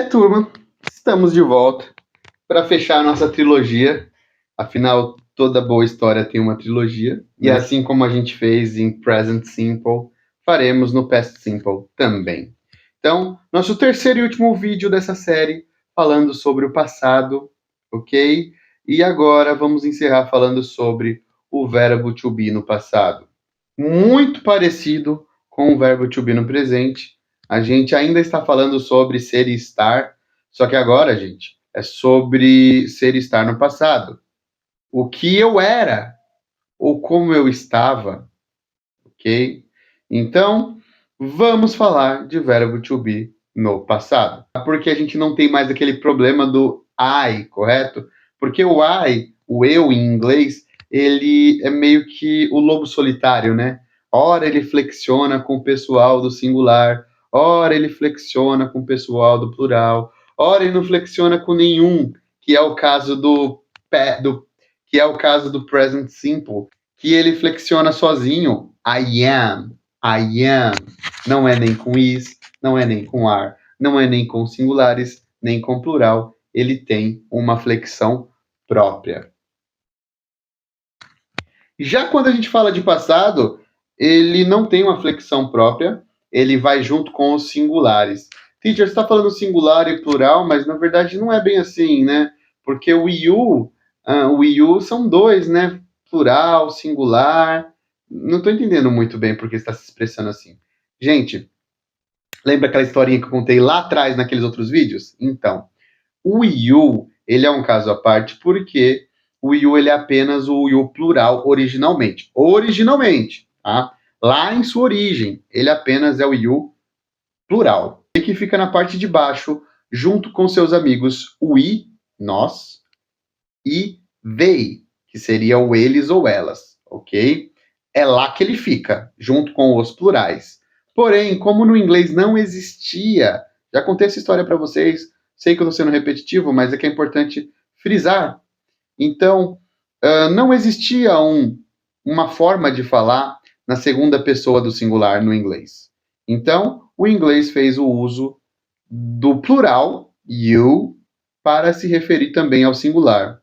Turma, estamos de volta para fechar a nossa trilogia. Afinal, toda boa história tem uma trilogia. E assim como a gente fez em Present Simple, faremos no Past Simple também. Então, nosso terceiro e último vídeo dessa série, falando sobre o passado, ok? E agora vamos encerrar falando sobre o verbo to be no passado. Muito parecido com o verbo to be no presente. A gente ainda está falando sobre ser e estar, só que agora, gente, é sobre ser e estar no passado. O que eu era ou como eu estava, ok? Então, vamos falar de verbo to be no passado. Porque a gente não tem mais aquele problema do I, correto? Porque o I, o eu em inglês, ele é meio que o lobo solitário, né? Ora ele flexiona com o pessoal do singular, ora ele flexiona com o pessoal do plural, ora ele não flexiona com nenhum, que é o caso que é o caso do present simple, que ele flexiona sozinho. I am. Não é nem com is, não é nem com are, não é nem com singulares, nem com plural. Ele tem uma flexão própria. Já quando a gente fala de passado, ele não tem uma flexão própria, ele vai junto com os singulares. Teacher, você está falando singular e plural, mas na verdade não é bem assim, né? Porque o you são dois, né? Plural, singular. Não estou entendendo muito bem porque está se expressando assim. Gente, lembra aquela historinha que eu contei lá atrás naqueles outros vídeos? Então, o you, ele é um caso à parte porque o you ele é apenas o you plural originalmente. Originalmente, tá? Lá em sua origem, ele apenas é o you plural. E que fica na parte de baixo, junto com seus amigos we, nós, e they, que seria o eles ou elas, ok? É lá que ele fica, junto com os plurais. Porém, como no inglês não existia, já contei essa história para vocês, sei que eu estou sendo repetitivo, mas é que é importante frisar. Então, não existia uma forma de falar na segunda pessoa do singular no inglês. Então, o inglês fez o uso do plural, you, para se referir também ao singular,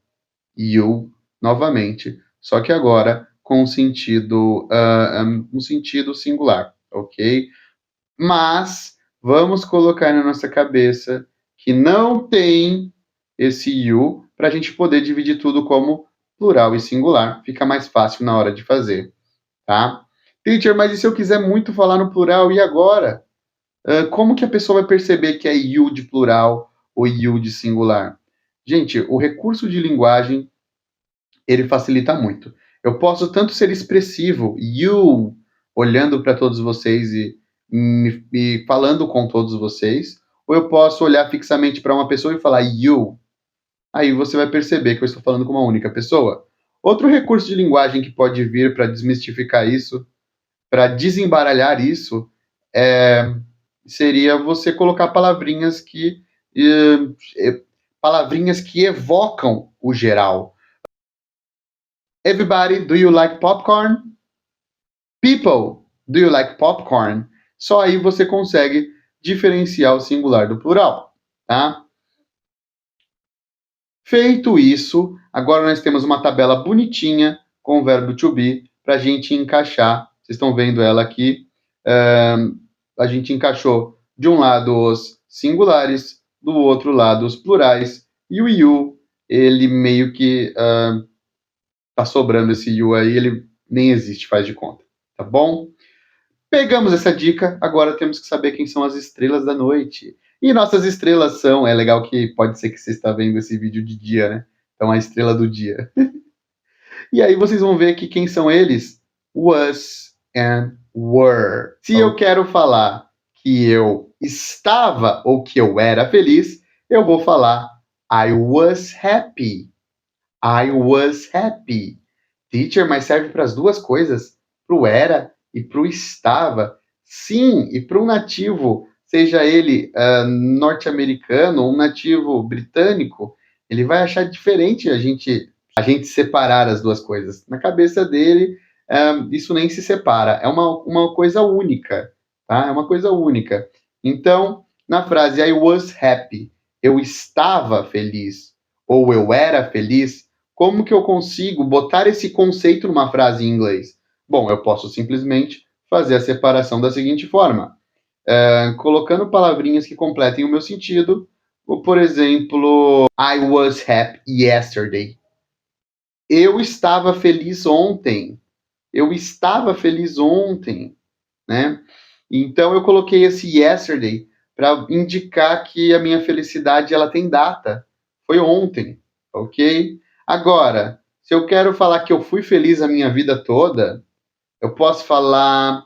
you, novamente, só que agora com um sentido singular, ok? Mas vamos colocar na nossa cabeça que não tem esse you para a gente poder dividir tudo como plural e singular. Fica mais fácil na hora de fazer, tá? Teacher, mas e se eu quiser muito falar no plural, e agora? Como que a pessoa vai perceber que é you de plural ou you de singular? Gente, o recurso de linguagem, ele facilita muito. Eu posso tanto ser expressivo, you, olhando para todos vocês e falando com todos vocês, ou eu posso olhar fixamente para uma pessoa e falar you. Aí você vai perceber que eu estou falando com uma única pessoa. Outro recurso de linguagem que pode vir para desmistificar isso, para desembaralhar isso, seria você colocar palavrinhas que evocam o geral. Everybody, do you like popcorn? People, do you like popcorn? Só aí você consegue diferenciar o singular do plural, tá? Feito isso, agora nós temos uma tabela bonitinha com o verbo to be para a gente encaixar. Vocês estão vendo ela aqui. A gente encaixou de um lado os singulares, do outro lado os plurais. E o you, ele meio que tá sobrando esse you aí, ele nem existe, faz de conta, tá bom? Pegamos essa dica, agora temos que saber quem são as estrelas da noite. E nossas estrelas são, é legal que pode ser que você está vendo esse vídeo de dia, né? Então a estrela do dia. E aí vocês vão ver que quem são eles? Was and were. Se eu quero falar que eu estava ou que eu era feliz, eu vou falar I was happy. I was happy. Teacher, mas serve para as duas coisas? Para o era e para o estava? Sim, e para um nativo, seja ele norte-americano ou um nativo britânico, ele vai achar diferente a gente separar as duas coisas. Na cabeça dele, isso nem se separa, é uma coisa única, tá? É uma coisa única. Então, na frase I was happy, eu estava feliz, ou eu era feliz, como que eu consigo botar esse conceito numa frase em inglês? Bom, eu posso simplesmente fazer a separação da seguinte forma, colocando palavrinhas que completem o meu sentido, ou, por exemplo, I was happy yesterday. Eu estava feliz ontem. Eu estava feliz ontem, né? Então eu coloquei esse yesterday para indicar que a minha felicidade ela tem data. Foi ontem, ok? Agora, se eu quero falar que eu fui feliz a minha vida toda, eu posso falar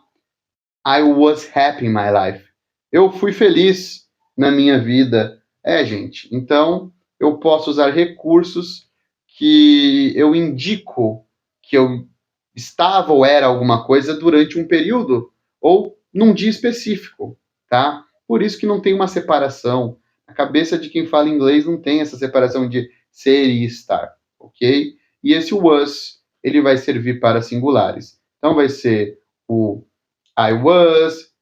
I was happy in my life. Eu fui feliz na minha vida. Gente, então eu posso usar recursos que eu indico que eu estava ou era alguma coisa durante um período ou num dia específico, tá? Por isso que não tem uma separação. A cabeça de quem fala inglês não tem essa separação de ser e estar, ok? E esse was, ele vai servir para singulares. Então vai ser o I was,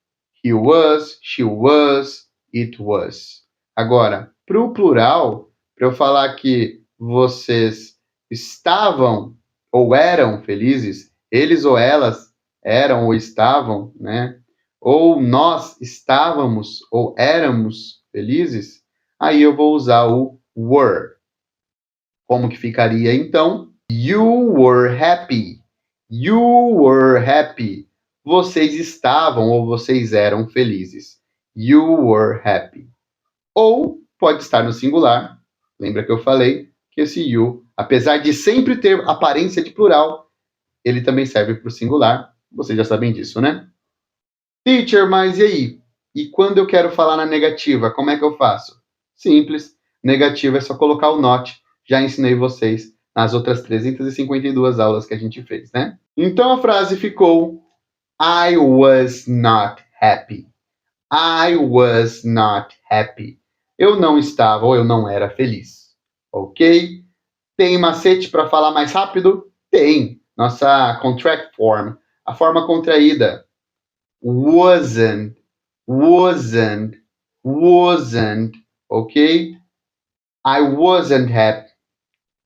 he was, she was, it was. Agora, para o plural, para eu falar que vocês estavam ou eram felizes, eles ou elas eram ou estavam, né? Ou nós estávamos ou éramos felizes, aí eu vou usar o were. Como que ficaria então? You were happy. You were happy. Vocês estavam ou vocês eram felizes. You were happy. Ou pode estar no singular. Lembra que eu falei que esse you, apesar de sempre ter aparência de plural, ele também serve para o singular. Vocês já sabem disso, né? Teacher, mas e aí? E quando eu quero falar na negativa, como é que eu faço? Simples. Negativa é só colocar o not. Já ensinei vocês nas outras 352 aulas que a gente fez, né? Então a frase ficou I was not happy. I was not happy. Eu não estava ou eu não era feliz. Ok? Tem macete para falar mais rápido? Tem. Nossa contract form. A forma contraída. Wasn't. Wasn't. Wasn't. Ok? I wasn't happy.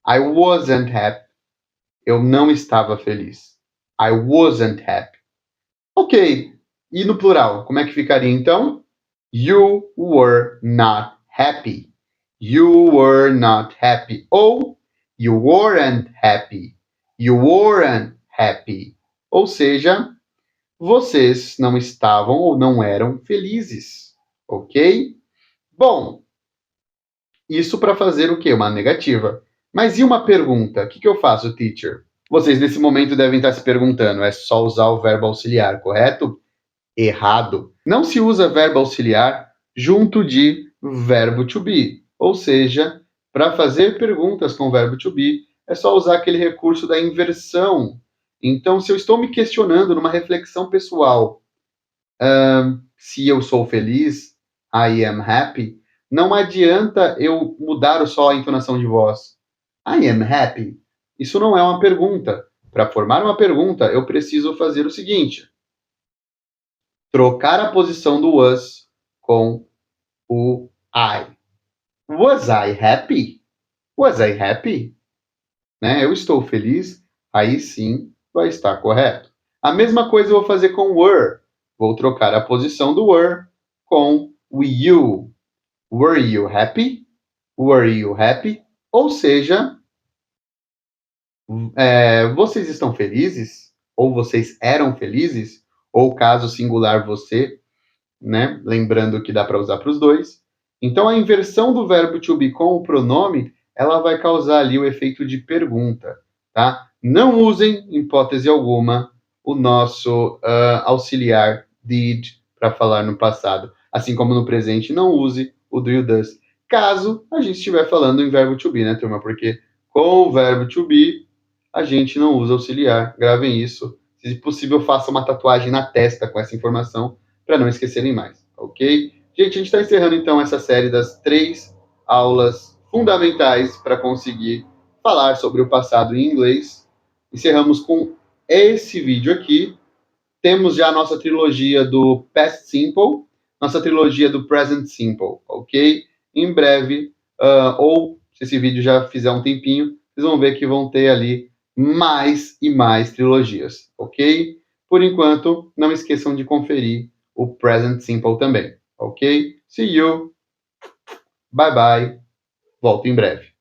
I wasn't happy. Eu não estava feliz. I wasn't happy. Ok. E no plural, como é que ficaria então? You were not happy. You were not happy. Ou you weren't happy. You weren't happy. Ou seja, vocês não estavam ou não eram felizes. Ok? Bom, isso para fazer o quê? Uma negativa. Mas e uma pergunta? O que eu faço, teacher? Vocês nesse momento devem estar se perguntando, é só usar o verbo auxiliar, correto? Errado. Não se usa verbo auxiliar junto de verbo to be. Ou seja, para fazer perguntas com verbo to be, é só usar aquele recurso da inversão. Então, se eu estou me questionando numa reflexão pessoal, se eu sou feliz, I am happy, não adianta eu mudar só a entonação de voz. I am happy. Isso não é uma pergunta. Para formar uma pergunta, eu preciso fazer o seguinte: trocar a posição do was com o I. Was I happy? Was I happy? Né? Eu estou feliz? Aí sim vai estar correto. A mesma coisa eu vou fazer com were. Vou trocar a posição do were com o you. Were you happy? Were you happy? Ou seja, vocês estão felizes? Ou vocês eram felizes? Ou caso singular você, né? Lembrando que dá para usar para os dois. Então a inversão do verbo to be com o pronome, ela vai causar ali o efeito de pergunta, tá? Não usem, em hipótese alguma, o nosso auxiliar did para falar no passado. Assim como no presente, não use o do you does. Caso a gente estiver falando em verbo to be, né, turma? Porque com o verbo to be, a gente não usa auxiliar. Gravem isso. Se possível, faça uma tatuagem na testa com essa informação para não esquecerem mais, ok? Gente, a gente está encerrando então essa série das 3 aulas fundamentais para conseguir falar sobre o passado em inglês. Encerramos com esse vídeo aqui. Temos já a nossa trilogia do Past Simple. nossa trilogia do Present Simple, ok? Em breve, ou se esse vídeo já fizer um tempinho, vocês vão ver que vão ter ali mais e mais trilogias, ok? Por enquanto, não esqueçam de conferir o Present Simple também, ok? See you! Bye bye! Volto em breve.